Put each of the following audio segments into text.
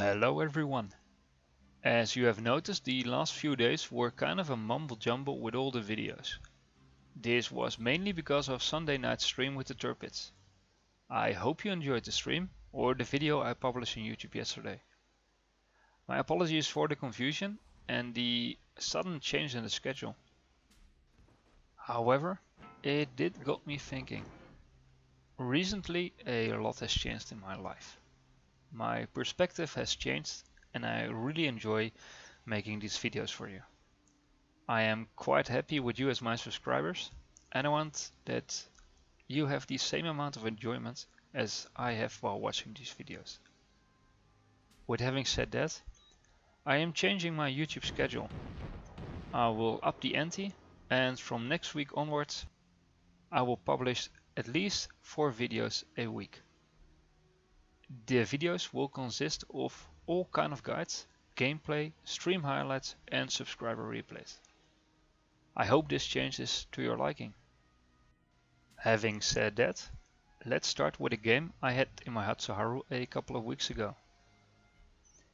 Hello everyone. As you have noticed, the last few days were kind of a mumble jumble with all the videos. This was mainly because of Sunday night's stream with the Torpedos. I hope you enjoyed the stream or the video I published on YouTube yesterday. My apologies for the confusion and the sudden change in the schedule. However, it did got me thinking. Recently a lot has changed in my life. My perspective has changed and I really enjoy making these videos for you. I am quite happy with you as my subscribers and I want that you have the same amount of enjoyment as I have while watching these videos. With having said that, I am changing my YouTube schedule. I will up the ante and from next week onwards I will publish at least 4 videos a week. The videos will consist of all kind of guides, gameplay, stream highlights and subscriber replays. I hope this change is to your liking. Having said that, let's start with a game I had in my Hatsuharu a couple of weeks ago.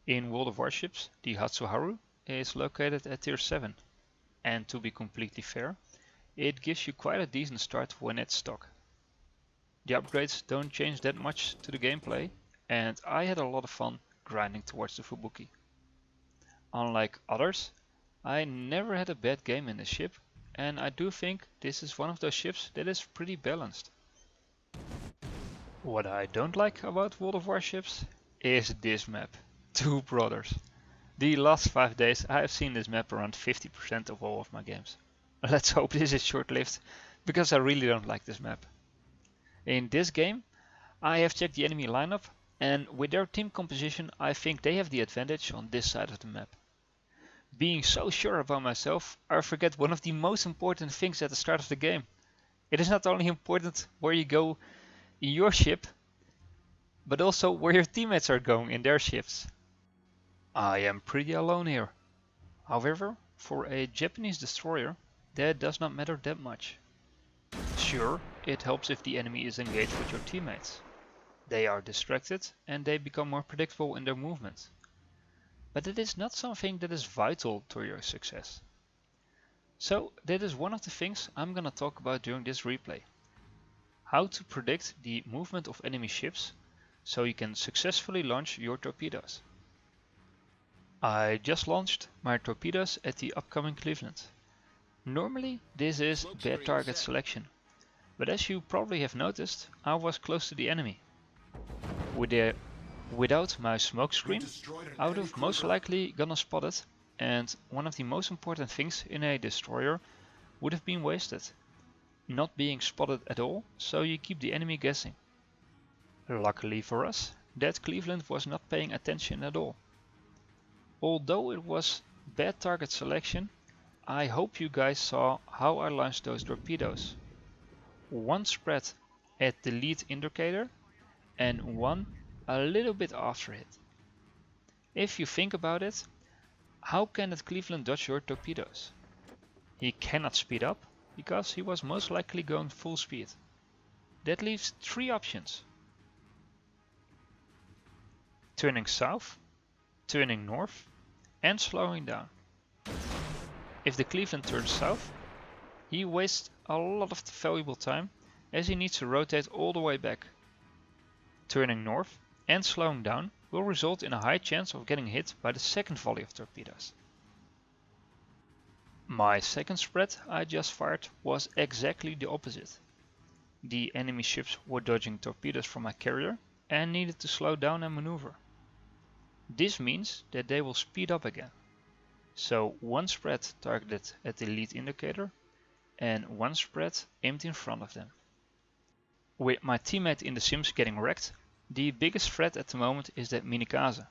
In World of Warships, the Hatsuharu is located at tier 7 and to be completely fair, it gives you quite a decent start when it's stock. The upgrades don't change that much to the gameplay and I had a lot of fun grinding towards the Fubuki. Unlike others, I never had a bad game in this ship and I do think this is one of those ships that is pretty balanced. What I don't like about World of Warships is this map, Two Brothers. The last 5 days I have seen this map around 50% of all of my games. Let's hope this is short-lived, because I really don't like this map. In this game I have checked the enemy lineup and with their team composition I think they have the advantage on this side of the map. Being so sure about myself, I forget one of the most important things at the start of the game. It is not only important where you go in your ship, but also where your teammates are going in their ships. I am pretty alone here. However, for a Japanese destroyer, that does not matter that much. Sure, it helps if the enemy is engaged with your teammates. They are distracted and they become more predictable in their movement. But it is not something that is vital to your success. So that is one of the things I'm gonna talk about during this replay. How to predict the movement of enemy ships so you can successfully launch your torpedoes. I just launched my torpedoes at the upcoming Cleveland. Normally this is bad target selection, but as you probably have noticed, I was close to the enemy. Without my smoke screen, I would have most likely gonna spot it, and one of the most important things in a destroyer would have been wasted. Not being spotted at all, so you keep the enemy guessing. Luckily for us, that Cleveland was not paying attention at all. Although it was bad target selection, I hope you guys saw how I launched those torpedoes. One spread at the lead indicator and one a little bit after it. If you think about it, how can that Cleveland dodge your torpedoes? He cannot speed up because he was most likely going full speed. That leaves 3 options. Turning south, turning north and slowing down. If the Cleveland turns south, he wastes a lot of valuable time as he needs to rotate all the way back. Turning north and slowing down will result in a high chance of getting hit by the second volley of torpedoes. My second spread I just fired was exactly the opposite. The enemy ships were dodging torpedoes from my carrier and needed to slow down and maneuver. This means that they will speed up again. So one spread targeted at the lead indicator and one spread aimed in front of them. With my teammate in the sims getting wrecked, the biggest threat at the moment is that Minikaze.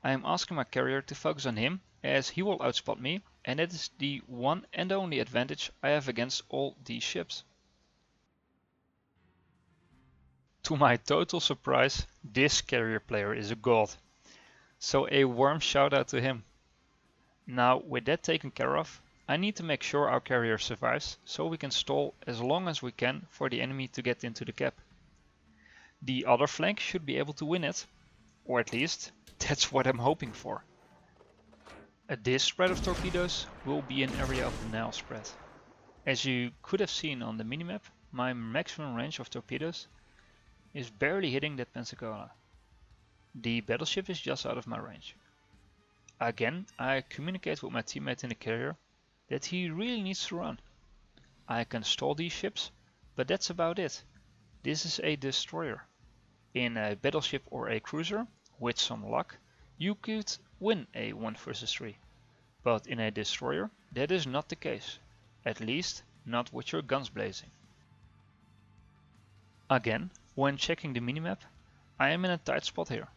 I am asking my carrier to focus on him as he will outspot me and that is the one and only advantage I have against all these ships. To my total surprise, this carrier player is a god. So a warm shout out to him. Now with that taken care of, I need to make sure our carrier survives so we can stall as long as we can for the enemy to get into the cap. The other flank should be able to win it, or at least That's what I'm hoping for. This spread of torpedoes will be an area of Nile spread. As you could have seen on the minimap, my maximum range of torpedoes is barely hitting that Pensacola. The battleship is just out of my range. Again, I communicate with my teammate in the carrier that he really needs to run. I can stall these ships, but that's about it. This is a destroyer. In a battleship or a cruiser, with some luck, you could win a 1 versus 3. But in a destroyer, that is not the case. At least, not with your guns blazing. Again, when checking the minimap, I am in a tight spot here.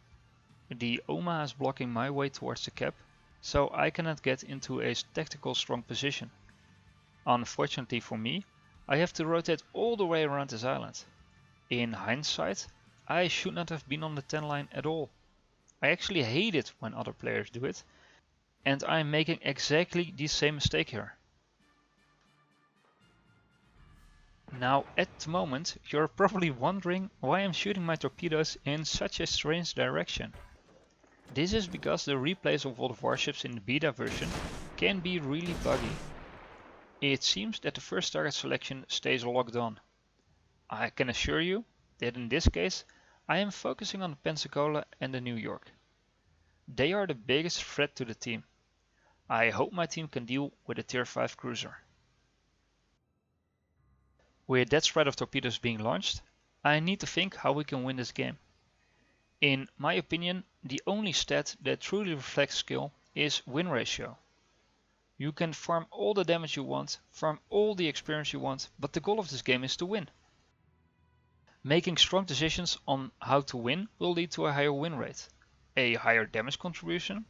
The Omaha is blocking my way towards the cap, so I cannot get into a tactical strong position. Unfortunately for me, I have to rotate all the way around this island. In hindsight, I should not have been on the 10 line at all. I actually hate it when other players do it, and I am making exactly the same mistake here. Now at the moment, you're probably wondering why I'm shooting my torpedoes in such a strange direction. This is because the replays of all the warships in the beta version can be really buggy. It seems that the first target selection stays locked on. I can assure you that in this case I am focusing on the Pensacola and the New York. They are the biggest threat to the team. I hope my team can deal with a tier 5 cruiser. With that spread of torpedoes being launched, I need to think how we can win this game. In my opinion, the only stat that truly reflects skill is win ratio. You can farm all the damage you want, farm all the experience you want, but the goal of this game is to win. Making strong decisions on how to win will lead to a higher win rate, a higher damage contribution,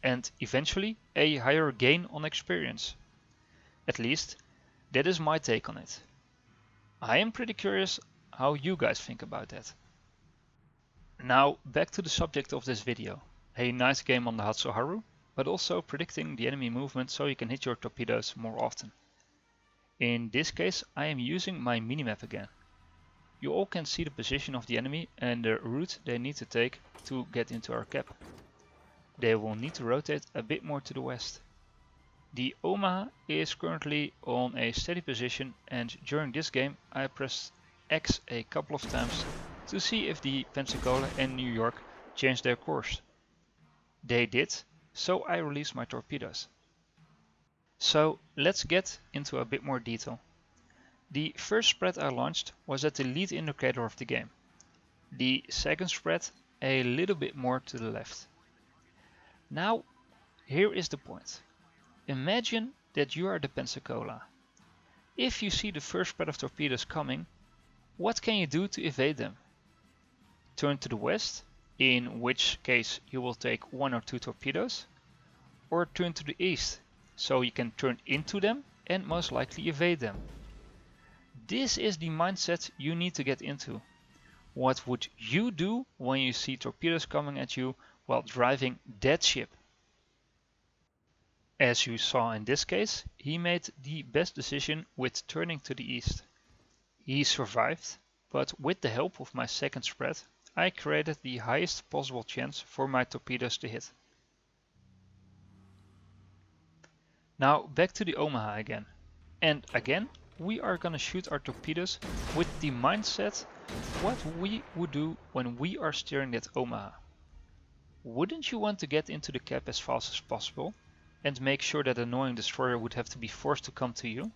and eventually a higher gain on experience. At least, that is my take on it. I am pretty curious how you guys think about that. Now back to the subject of this video. A nice game on the Hatsuharu, but also predicting the enemy movement so you can hit your torpedoes more often. In this case I am using my minimap again. You all can see the position of the enemy and the route they need to take to get into our cap. They will need to rotate a bit more to the west. The Omaha is currently on a steady position, and during this game I pressed X a couple of times to see if the Pensacola and New York changed their course. They did, so I released my torpedoes. So let's get into a bit more detail. The first spread I launched was at the lead indicator of the game. The second spread a little bit more to the left. Now, here is the point. Imagine that you are the Pensacola. If you see the first spread of torpedoes coming, what can you do to evade them? Turn to the west, in which case you will take 1 or 2 torpedoes, or turn to the east, so you can turn into them and most likely evade them. This is the mindset you need to get into. What would you do when you see torpedoes coming at you while driving that ship? As you saw in this case, he made the best decision with turning to the east. He survived, but with the help of my second spread, I created the highest possible chance for my torpedoes to hit. Now back to the Omaha again. And again, we are gonna shoot our torpedoes with the mindset what we would do when we are steering that Omaha. Wouldn't you want to get into the cap as fast as possible and make sure that annoying destroyer would have to be forced to come to you?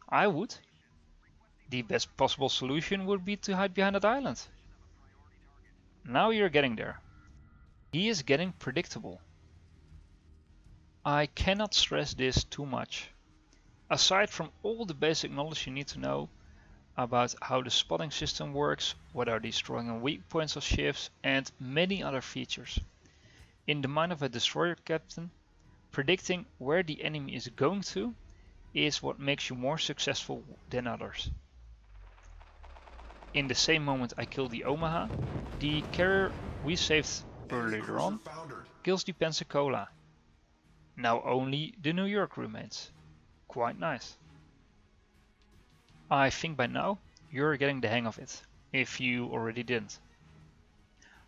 I would. The best possible solution would be to hide behind that island. Now you're getting there. He is getting predictable. I cannot stress this too much. Aside from all the basic knowledge you need to know about how the spotting system works, what are the strong and weak points of ships, and many other features. In the mind of a destroyer captain, predicting where the enemy is going to is what makes you more successful than others. In the same moment I kill the Omaha, the carrier we saved earlier on kills the Pensacola. Now only the New York remains. Quite nice. I think by now you're getting the hang of it, if you already didn't.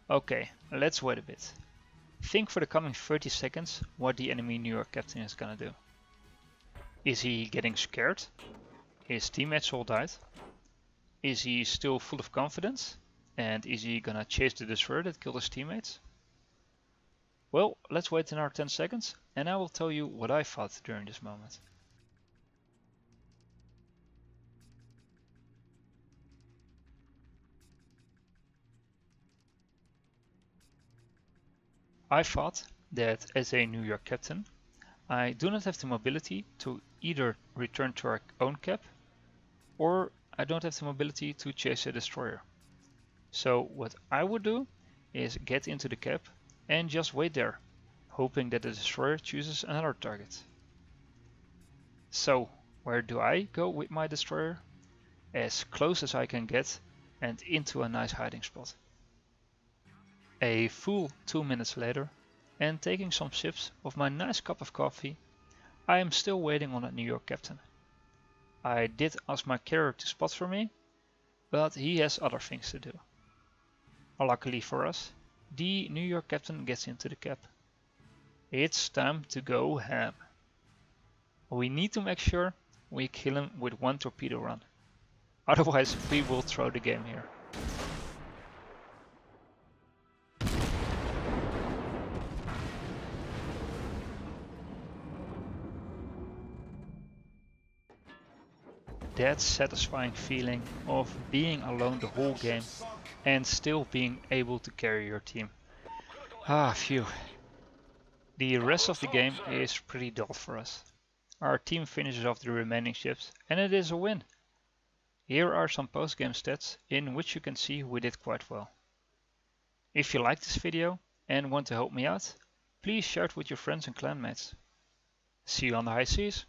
Okay, let's wait a bit. Think for the coming 30 seconds what the enemy New York captain is gonna do. Is he getting scared? His teammates all died? Is he still full of confidence? And is he gonna chase the destroyer that killed his teammates? Well, let's wait another 10 seconds and I will tell you what I thought during this moment. I thought that as a New York captain, I do not have the mobility to either return to our own cap, or I don't have the mobility to chase a destroyer. So what I would do is get into the cap and just wait there, hoping that the destroyer chooses another target. So where do I go with my destroyer? As close as I can get and into a nice hiding spot. A full 2 minutes later, and taking some sips of my nice cup of coffee, I am still waiting on that New York captain. I did ask my carrier to spot for me, but he has other things to do. Luckily for us, the New York captain gets into the cap. It's time to go ham. We need to make sure we kill him with one torpedo run. Otherwise we will throw the game here. That satisfying feeling of being alone the whole game and still being able to carry your team. Ah, phew. The rest of the game is pretty dull for us. Our team finishes off the remaining ships and it is a win. Here are some post-game stats in which you can see we did quite well. If you liked this video and want to help me out, please share it with your friends and clanmates. See you on the high seas.